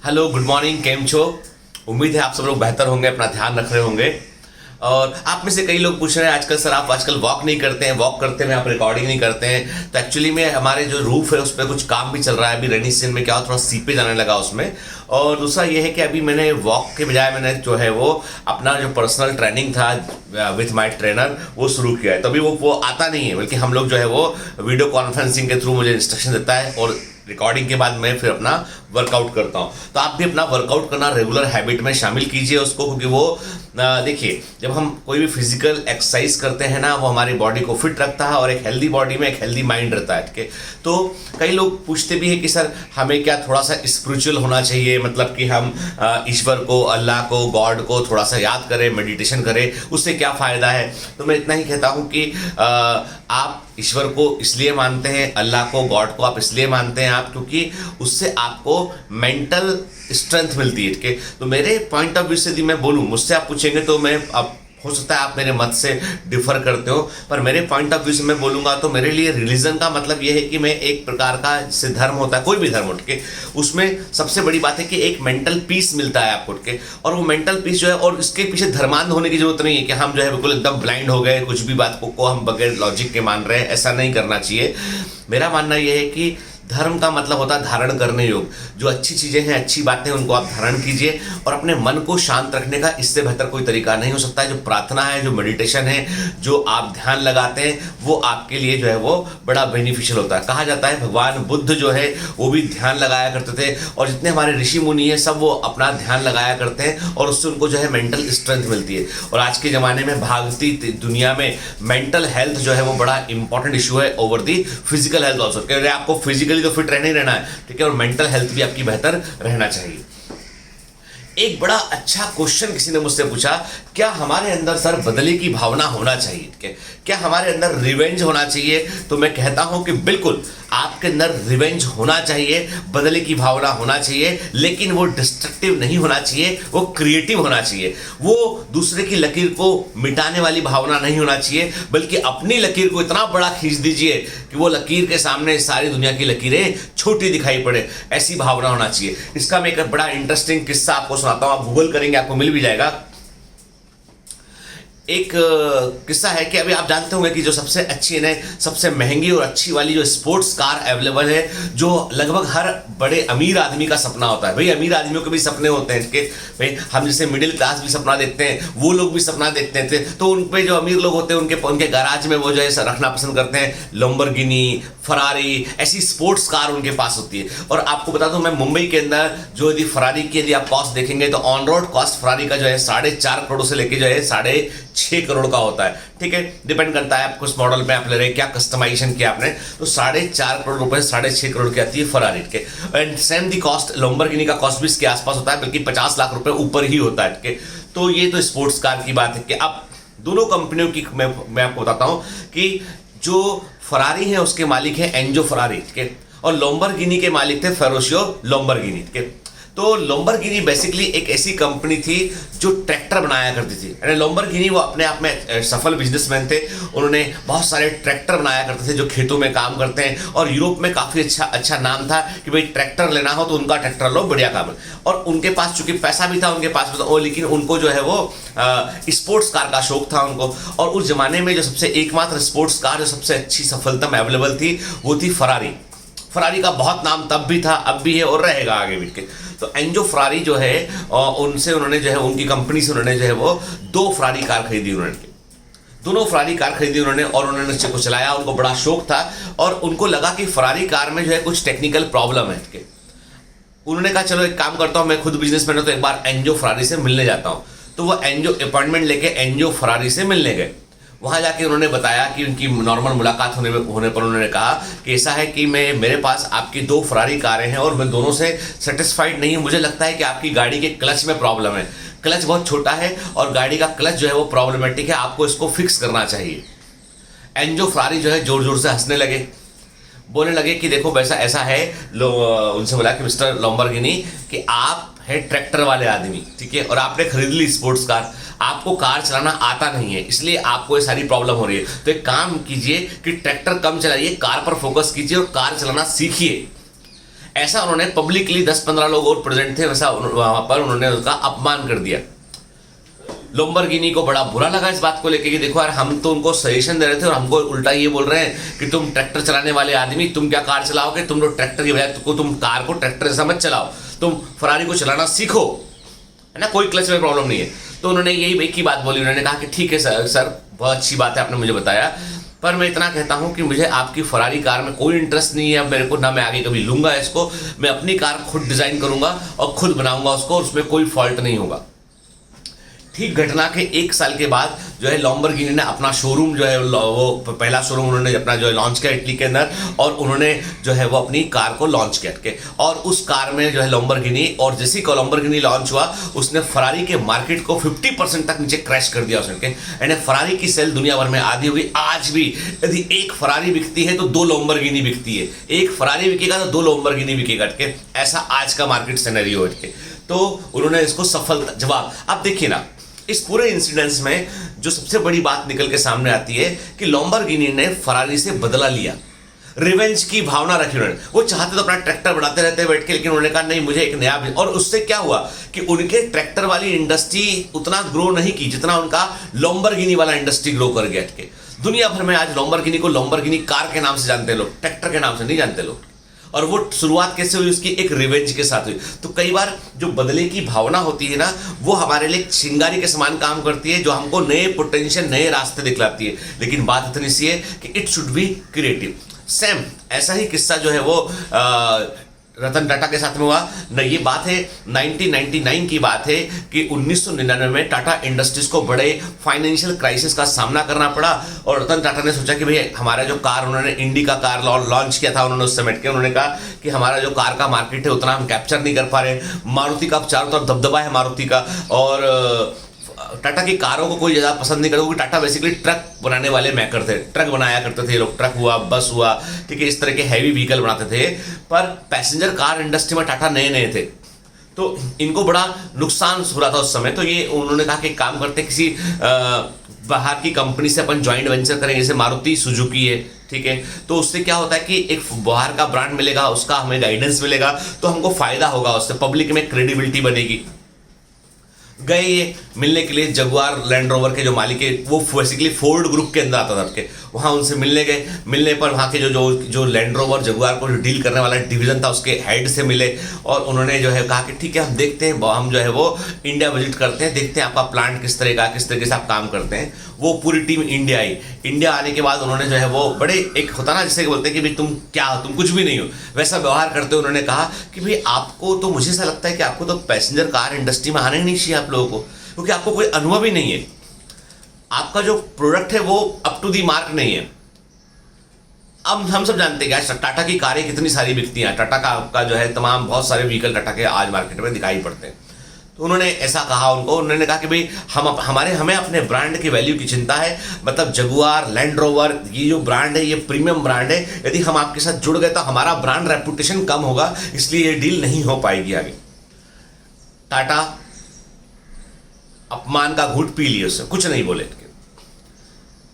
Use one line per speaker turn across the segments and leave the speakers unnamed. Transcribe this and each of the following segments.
Hello, good morning, केम छो। उम्मीद है आप सब लोग बेहतर होंगे, अपना ध्यान रख रहे होंगे। और आप में से कई लोग पूछ रहे हैं आजकल सर आप आजकल वॉक नहीं करते हैं, वॉक करते हैं आप रिकॉर्डिंग नहीं करते हैं। तो एक्चुअली में हमारे जो रूफ है उस पर कुछ काम भी चल रहा है। अभी रेनी सीजन में क्या हो, थोड़ा सीपेज आने लगा उसमें। और दूसरा ये है कि अभी मैंने वॉक के बजाय मैंने जो है वो अपना जो पर्सनल ट्रेनिंग था विथ माय ट्रेनर वो शुरू किया है। तो अभी वो आता नहीं है, बल्कि हम लोग जो है वो वीडियो कॉन्फ्रेंसिंग के थ्रू मुझे इंस्ट्रक्शन देता है और रिकॉर्डिंग के बाद मैं फिर अपना वर्कआउट करता हूँ। तो आप भी अपना वर्कआउट करना रेगुलर हैबिट में शामिल कीजिए उसको, क्योंकि वो देखिए जब हम कोई भी फिजिकल एक्सरसाइज करते हैं ना, वो हमारी बॉडी को फिट रखता है और एक हेल्दी बॉडी में एक हेल्दी माइंड रहता है। ठीक है, तो कई लोग पूछते भी हैं कि सर हमें क्या थोड़ा सा स्पिरिचुअल होना चाहिए, मतलब कि हम ईश्वर को, अल्लाह को, गॉड को थोड़ा सा याद करें, मेडिटेशन करें, उससे क्या फ़ायदा है। तो मैं इतना ही कहता हूँ कि आप ईश्वर को इसलिए मानते हैं, अल्लाह को, गॉड को आप इसलिए मानते हैं आप, क्योंकि उससे आपको मेंटल स्ट्रेंथ मिलती है। ठीक है, तो मेरे पॉइंट ऑफ व्यू से यदि मैं बोलूँ, मुझसे आप पूछेंगे तो मैं अब हो सकता है आप मेरे मत से डिफर करते हो, पर मेरे पॉइंट ऑफ व्यू से मैं बोलूँगा तो मेरे लिए रिलीजन का मतलब ये है कि मैं एक प्रकार का जैसे धर्म होता है, कोई भी धर्म उठ के, उसमें सबसे बड़ी बात है कि एक मेंटल पीस मिलता है आपको उठ के। और वो मेंटल पीस जो है, और इसके पीछे धर्मांध होने की जरूरत नहीं है कि हम जो है बिल्कुल एकदम ब्लाइंड हो गए, कुछ भी बात को हम बगैर लॉजिक के मान रहे हैं, ऐसा नहीं करना चाहिए। मेरा मानना यह है कि धर्म का मतलब होता है धारण करने योग। जो अच्छी चीज़ें हैं, अच्छी बातें, उनको आप धारण कीजिए और अपने मन को शांत रखने का इससे बेहतर कोई तरीका नहीं हो सकता है। जो प्रार्थना है, जो मेडिटेशन है, जो आप ध्यान लगाते हैं, वो आपके लिए जो है वो बड़ा बेनिफिशियल होता है। कहा जाता है भगवान बुद्ध जो है वो भी ध्यान लगाया करते थे, और जितने हमारे ऋषि मुनि हैं सब वो अपना ध्यान लगाया करते हैं और उससे उनको जो है मेंटल स्ट्रेंथ मिलती है। और आज के ज़माने में भागती दुनिया में मेंटल हेल्थ जो है वो बड़ा इंपॉर्टेंट इशू है over the physical health also. कह रहे आपको फिजिकली तो फिट रहना ही रहना है, ठीक है, और मेंटल हेल्थ भी आपकी बेहतर रहना चाहिए। एक बड़ा अच्छा क्वेश्चन किसी ने मुझसे पूछा, क्या हमारे अंदर सर बदले की भावना होना चाहिए, ठीक है, क्या हमारे अंदर रिवेंज होना चाहिए? तो मैं कहता हूं कि बिल्कुल आपके अंदर रिवेंज होना चाहिए, बदले की भावना होना चाहिए, लेकिन वो डिस्ट्रक्टिव नहीं होना चाहिए, वो क्रिएटिव होना चाहिए। वो दूसरे की लकीर को मिटाने वाली भावना नहीं होना चाहिए, बल्कि अपनी लकीर को इतना बड़ा खींच दीजिए कि वो लकीर के सामने सारी दुनिया की लकीरें छोटी दिखाई पड़े, ऐसी भावना होना चाहिए। इसका मैं एक बड़ा इंटरेस्टिंग किस्सा आपको सुनाता हूं, आप गूगल करेंगे आपको मिल भी जाएगा। एक किस्सा है कि अभी आप जानते होंगे कि जो सबसे अच्छी है, सबसे महंगी और अच्छी वाली जो स्पोर्ट्स कार अवेलेबल है, जो लगभग हर बड़े अमीर आदमी का सपना होता है। भाई अमीर आदमियों के भी सपने होते हैं कि भाई हम जैसे मिडिल क्लास भी सपना देखते हैं, वो लोग भी सपना देखते थे। तो उन पे जो अमीर लोग होते हैं उनके गैराज में वो जो है रखना पसंद करते हैं लैम्बोर्गिनी, फरारी, ऐसी स्पोर्ट्स कार उनके पास होती है। और आपको बता दूं मैं, मुंबई के अंदर जो यदि फरारी की यदि आप कॉस्ट देखेंगे तो ऑन रोड कॉस्ट फरारी का जो है 4.5 करोड़ से लेके जो है 6.5 करोड़ का होता है। ठीक है, डिपेंड करता है आप किस मॉडल पे आप ले रहे हैं, क्या कस्टमाइजेशन किया आपने। तो 4.5 करोड़ रुपए, 6.5 करोड़ की आती है फरारी के। And same the cost Lamborghini का कॉस्ट भी इसके आसपास होता है, बल्कि 50 लाख रुपए ऊपर ही होता है। ठीक है, तो ये तो स्पोर्ट्स कार की बात है कि अब दोनों कंपनियों की मैं आपको बताता हूं कि जो फरारी है उसके मालिक है एंजो फरारी, ठीक है, और लैम्बोर्गिनी के मालिक थे फेरुशियो लैम्बोर्गिनी। ठीक है, तो लैम्बोर्गिनी बेसिकली एक ऐसी कंपनी थी जो ट्रैक्टर बनाया करती थी। लैम्बोर्गिनी वो अपने आप में सफल बिजनेसमैन थे, उन्होंने बहुत सारे ट्रैक्टर बनाया करते थे जो खेतों में काम करते हैं, और यूरोप में काफ़ी अच्छा नाम था कि भाई ट्रैक्टर लेना हो तो उनका ट्रैक्टर लो, बढ़िया काम है। और उनके पास चूंकि पैसा भी था उनके पास, लेकिन उनको जो है वो स्पोर्ट्स कार का शौक था उनको। और उस जमाने में जो सबसे एकमात्र स्पोर्ट्स कार जो सबसे अच्छी सफलतम अवेलेबल थी वो थी फरारी। फरारी का बहुत नाम तब भी था, अब भी है और रहेगा आगे भी। तो एंजो फरारी जो है उनसे उन्होंने जो है उनकी कंपनी से उन्होंने जो है वो 2 फरारी कार खरीदी। उन्होंने दोनों फरारी कार खरीदी उन्होंने, और उन्होंने उसको चलाया, उनको बड़ा शौक था और उनको लगा कि फरारी कार में जो है कुछ टेक्निकल प्रॉब्लम है। उन्होंने कहा चलो एक काम करता हूँ, मैं खुद बिजनेसमैन हूं तो एक बार एंजो फरारी से मिलने जाता हूँ। तो वो एंजो अपॉइंटमेंट लेके एंजो फरारी से मिलने गए। वहाँ जाके उन्होंने बताया कि उनकी नॉर्मल मुलाकात होने पर उन्होंने कहा कि ऐसा है कि मेरे पास आपकी 2 फरारी कारें हैं और मैं दोनों से सेटिस्फाइड नहीं हूँ। मुझे लगता है कि आपकी गाड़ी के क्लच में प्रॉब्लम है, क्लच बहुत छोटा है और गाड़ी का क्लच जो है वो प्रॉब्लमेटिक है, आपको इसको फिक्स करना चाहिए। एंजो फरारी जो है जोर जोर से हंसने लगे, बोलने लगे कि देखो वैसा ऐसा है। उनसे बोला कि मिस्टर लैम्बोर्गिनी कि आप है ट्रैक्टर वाले आदमी, ठीक है, और आपने खरीद ली स्पोर्ट्स कार, आपको कार चलाना आता नहीं है, इसलिए आपको ये सारी प्रॉब्लम हो रही है। तो एक काम कीजिए कि ट्रैक्टर कम चलाइए, कार पर फोकस कीजिए और कार चलाना सीखिए। ऐसा उन्होंने पब्लिकली 10-15 लोग और प्रेजेंट थे, वैसा वहां पर उन्होंने उसका अपमान कर दिया। लैम्बोर्गिनी को बड़ा बुरा लगा इस बात को लेके कि देखो यार, हम तो उनको सजेशन दे रहे थे और हमको उल्टा ये बोल रहे हैं कि तुम ट्रैक्टर चलाने वाले आदमी, तुम क्या कार चलाओगे, तुम लोग ट्रैक्टर की बजाय तुम कार को ट्रैक्टर जैसा मत चलाओ, तुम फरारी को चलाना सीखो, है ना, कोई क्लच में प्रॉब्लम नहीं है। तो उन्होंने यही एक ही बात बोली, उन्होंने कहा कि ठीक है सर बहुत अच्छी बात है आपने मुझे बताया, पर मैं इतना कहता हूं कि मुझे आपकी फरारी कार में कोई इंटरेस्ट नहीं है, अब मेरे को ना, मैं आगे कभी लूंगा इसको, मैं अपनी कार खुद डिजाइन करूंगा और खुद बनाऊंगा उसको, उसमें कोई फॉल्ट नहीं होगा। ठीक घटना के 1 साल के बाद जो है लैम्बोर्गिनी ने अपना शोरूम जो है वो पहला शोरूम उन्होंने अपना जो है लॉन्च किया इटली के अंदर, और उन्होंने जो है वो अपनी कार को लॉन्च किया और उस कार में जो है लैम्बोर्गिनी, और जैसे ही लैम्बोर्गिनी लॉन्च हुआ उसने फरारी के मार्केट को 50% तक नीचे क्रैश कर दिया उसने, यानी फरारी की सेल दुनिया भर में आधी हो गई। आज भी यदि एक फरारी बिकती है तो 2 लैम्बोर्गिनी बिकती है, एक फरारी बिकेगा तो 2 लैम्बोर्गिनी बिकेगा, ऐसा आज का मार्केट सिनेरियो है। तो उन्होंने इसको सफल जवाब। अब देखिए ना, इस पूरे इंसिडेंस में जो सबसे बड़ी बात निकल के सामने आती है कि लैम्बोर्गिनी ने फरारी से बदला लिया, रिवेंज की भावना रखी उन्होंने। वो चाहते तो अपना ट्रैक्टर बनाते रहते बैठ के, लेकिन उन्होंने कहा नहीं मुझे एक नया, और उससे क्या हुआ कि उनके ट्रैक्टर वाली इंडस्ट्री उतना ग्रो नहीं की जितना उनका लैम्बोर्गिनी वाला इंडस्ट्री ग्रो कर गया। दुनिया भर में आज लैम्बोर्गिनी को लैम्बोर्गिनी कार के नाम से जानते हैं लोग, ट्रैक्टर के नाम से नहीं जानते लोग। और वो शुरुआत कैसे हुई उसकी, एक रिवेंज के साथ हुई। तो कई बार जो बदले की भावना होती है ना, वो हमारे लिए चिंगारी के समान काम करती है, जो हमको नए पोटेंशियल, नए रास्ते दिखलाती है। लेकिन बात इतनी सी है कि it should be creative. Same ऐसा ही किस्सा जो है वो रतन टाटा के साथ में हुआ न। ये बात है 1999 की बात है कि 1999 में टाटा इंडस्ट्रीज को बड़े फाइनेंशियल क्राइसिस का सामना करना पड़ा, और रतन टाटा ने सोचा कि भाई हमारा जो कार, उन्होंने इंडिका कार लॉन्च किया था उन्होंने उस समय के, उन्होंने कहा कि हमारा जो कार का मार्केट है उतना हम कैप्चर नहीं कर पा रहे। मारुति का चारों तरफ दबदबा है मारुति का, और टाटा की कारों को कोई ज़्यादा पसंद नहीं करता, क्योंकि टाटा बेसिकली ट्रक बनाने वाले मेकर थे, ट्रक बनाया करते थे लोग, ट्रक हुआ, बस हुआ, ठीक है, इस तरह के हैवी व्हीकल बनाते थे। पर पैसेंजर कार इंडस्ट्री में टाटा नए नए थे, तो इनको बड़ा नुकसान हो रहा था उस समय। तो ये उन्होंने कहा कि काम करते किसी बाहर की कंपनी से अपन ज्वाइंट वेंचर करेंगे, जैसे मारुति सुजुकी है, ठीक है, तो उससे क्या होता है कि एक बाहर का ब्रांड मिलेगा, उसका हमें गाइडेंस मिलेगा, तो हमको फायदा होगा, उससे पब्लिक में क्रेडिबिलिटी बनेगी। गए ये मिलने के लिए जगुआर लैंड रोवर के जो मालिक है, वो बेसिकली फोर्ड ग्रुप के अंदर आता था के, वहाँ उनसे मिलने गए। मिलने पर वहाँ के जो लैंड रोवर जगुआर को जो डील करने वाला डिवीजन था उसके हेड से मिले, और उन्होंने जो है कहा कि ठीक है हम देखते हैं, हम जो है वो इंडिया विजिट करते हैं, देखते हैं आपका प्लांट किस तरह का, किस तरीके से आप काम करते हैं। वो पूरी टीम इंडिया आई। इंडिया आने के बाद उन्होंने जो है वो बड़े, एक होता ना जिसे बोलते हैं कि भाई तुम क्या हो, तुम कुछ भी नहीं हो, वैसा व्यवहार करते हुए उन्होंने कहा कि भाई आपको तो, मुझे ऐसा लगता है कि आपको तो पैसेंजर कार इंडस्ट्री में आना ही नहीं चाहिए आप लोगों को, क्योंकि आपको कोई अनुभव ही नहीं है, आपका जो प्रोडक्ट है वो अप टू दी मार्क नहीं है। अब हम सब जानते हैं कि टाटा की कारें कितनी सारी बिकती हैं, टाटा का जो है तमाम बहुत सारे व्हीकल टाटा के आज मार्केट में दिखाई पड़ते हैं। तो उन्होंने ऐसा कहा उनको, उन्होंने कहा कि भाई हमें अपने ब्रांड की वैल्यू की चिंता है, मतलब जगुआर, लैंड रोवर, ये जो ब्रांड है ये प्रीमियम ब्रांड है, यदि हम आपके साथ जुड़ गए तो हमारा ब्रांड रेपुटेशन कम होगा, इसलिए ये डील नहीं हो पाएगी आगे। टाटा अपमान का घूंट पी लिए, उससे कुछ नहीं बोले।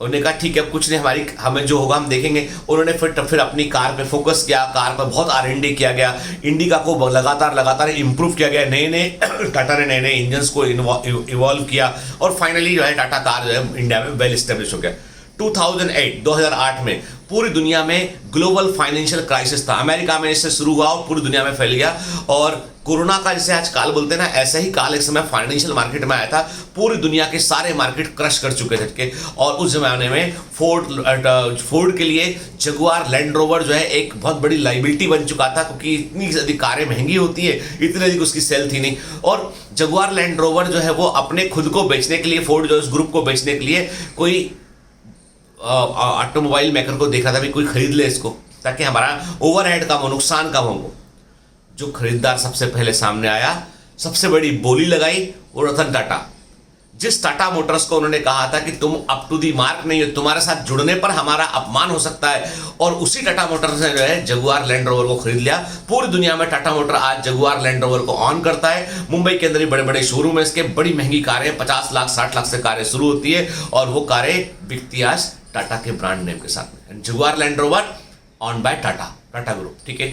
उन्होंने कहा ठीक है अब कुछ नहीं, हमें जो होगा हम देखेंगे। उन्होंने फिर अपनी कार पे फोकस किया, कार पर बहुत R&D किया गया, इंडिका को लगातार इंप्रूव किया गया, नए टाटा ने नए इंजन्स को इवॉल्व किया, और फाइनली जो है टाटा कार जो है इंडिया में वेल एस्टेब्लिश हो गया। 2008 में पूरी दुनिया में ग्लोबल फाइनेंशियल क्राइसिस था, अमेरिका में इससे शुरू हुआ और पूरी दुनिया में फैल गया, और कोरोना का जिसे आज काल बोलते हैं ना, ऐसा ही काल एक समय फाइनेंशियल मार्केट में आया था, पूरी दुनिया के सारे मार्केट क्रश कर चुके थे। और उस जमाने में फोर्ड के लिए जगुआर लैंड रोवर जो है एक बहुत बड़ी लाइबिलिटी बन चुका था, क्योंकि इतनी अधिक कारें महंगी होती है, इतनी अधिक उसकी सेल थी नहीं। और जगुआर लैंड रोवर जो है वो अपने खुद को बेचने के लिए, फोर्ड जो इस ग्रुप को बेचने के लिए कोई ऑटोमोबाइल मेकर को देखा था भी कोई खरीद ले इसको, ताकि हमारा ओवरहेड कम हो, नुकसान कम हो। जो खरीदार सबसे पहले सामने आया, सबसे बड़ी बोली लगाई, वो रतन टाटा। जिस टाटा मोटर्स को उन्होंने कहा था कि तुम अप टू दी मार्क नहीं हो, तुम्हारे साथ जुड़ने पर हमारा अपमान हो सकता है, और उसी टाटा मोटर्स ने जो है जगुआर लैंड रोवर को खरीद लिया। पूरी दुनिया में टाटा मोटर आज जगुआर लैंड रोवर को ऑन करता है। मुंबई के अंदर ही बड़े बड़े शोरूम है इसके, बड़ी महंगी कारें, 50 लाख 60 लाख से कारें शुरू होती है, और वो कारें बिकती आज टाटा के ब्रांड नेम के साथ में। Jaguar Land Rover owned by Tata group, ठीक है।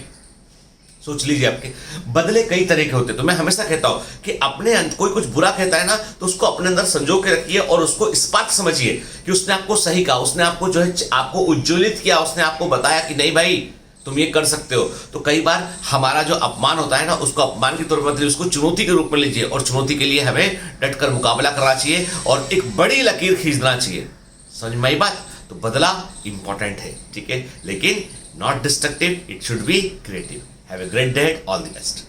सोच लीजिए, आपके बदले कई तरह के होते हैं। तो मैं हमेशा कहता हूं कि अपने कोई कुछ बुरा कहता है ना, तो उसको अपने अंदर संजो के रखिए और उसको इस बात समझिए कि उसने आपको सही कहा, उसने आपको जो है आपको उज्ज्वलित किया, उसने आपको बताया कि नहीं भाई तुम ये कर सकते हो। तो कई बार हमारा जो अपमान होता है ना, उसको अपमान के तौर पर मत लीजिए, उसको चुनौती के रूप में लीजिए और चुनौती के लिए हमें डटकर मुकाबला करना चाहिए और एक बड़ी लकीर खींचना चाहिए। समझ में आई बात? तो बदला इंपॉर्टेंट है, ठीक है, लेकिन not destructive, it should be creative. Have a great day, all the best.